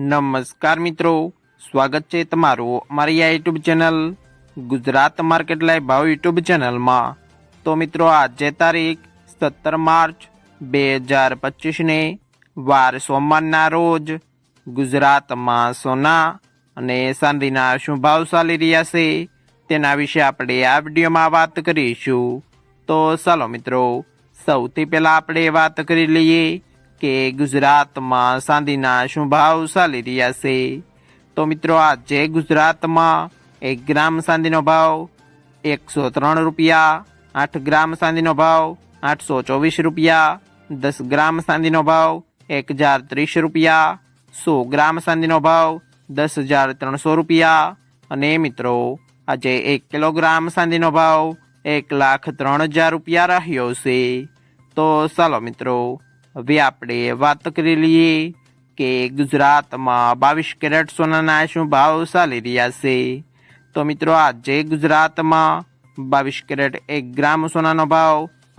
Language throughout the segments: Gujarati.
નમસ્કાર મિત્રો, સ્વાગત છે તમારું અમારી આ YouTube channel Gujarat market live ભાવ યુટ્યુબ ચેનલમાં। તો મિત્રો આજે તારીખ 17 માર્ચ 2025ને વાર સોમવારના રોજ ગુજરાતમાં સોના અને ચાંદીના શું ભાવ ચાલી રહ્યા છે તેના વિશે આપણે આ વિડીયોમાં વાત કરીશું। તો ચાલો મિત્રો, સૌથી પહેલાં આપણે વાત કરી લઈએ કે ગુજરાતમાં ચાંદીના શું ભાવ ચાલી રહ્યા છે। તો મિત્રો આજે ગુજરાતમાં 1 ગ્રામ ચાંદીનો ભાવ 103 રૂપિયા, 8 ગ્રામ ચાંદીનો ભાવ 824 રૂપિયા, 10 ગ્રામ ચાંદીનો ભાવ 1030 રૂપિયા, 100 ગ્રામ ચાંદીનો ભાવ 10,300 રૂપિયા અને મિત્રો આજે 1 કિલોગ્રામ ચાંદીનો ભાવ 1,03,000 રૂપિયા રહ્યો છે। તો ચાલો મિત્રો, હવે આપણે વાત કરી લઈએ કે ગુજરાતમાં 22 કેરેટ સોનાના શું ભાવ ચાલી રહ્યા છે। તો મિત્રો આજે ગુજરાતમાં 22 કેરેટ 1 ગ્રામ સોનાનો ભાવ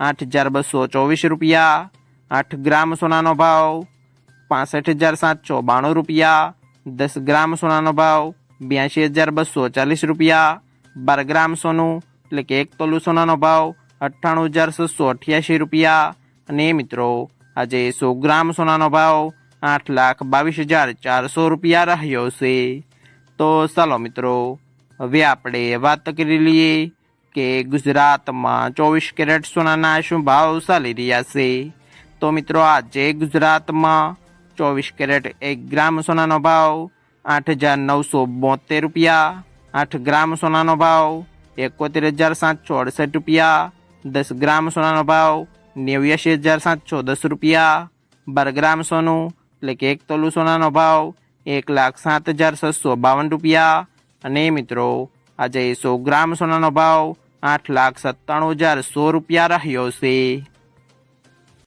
8,224 રૂપિયા, 8 ગ્રામ સોનાનો ભાવ 65,792 રૂપિયા, 10 ગ્રામ સોનાનો ભાવ 82,240 રૂપિયા, 12 ગ્રામ સોનું એટલે કે 1 તોલું સોનાનો ભાવ 98,688 રૂપિયા અને મિત્રો આજે 100 ગ્રામ સોનાનો ભાવ 8,22,400 રૂપિયા રહ્યો છે। તો ચાલો મિત્રો, હવે આપણે વાત કરી લઈએ કે ગુજરાતમાં 24 કેરેટ સોનાના શું ભાવ ચાલી રહ્યા છે। તો મિત્રો આજે ગુજરાતમાં 24 કેરેટ 1 ગ્રામ સોનાનો ભાવ 8,972 રૂપિયા, 8 ગ્રામ સોનાનો ભાવ 71,768 રૂપિયા, 10 ગ્રામ સોનાનો ભાવ 89,710 રૂપિયા, 12 ગ્રામ સોનું એટલે કે 1 તોલું સોનાનો ભાવ 1,07,652 રૂપિયા અને મિત્રો આજે 100 ગ્રામ સોનાનો ભાવ 8,97,100 રૂપિયા રહ્યો છે।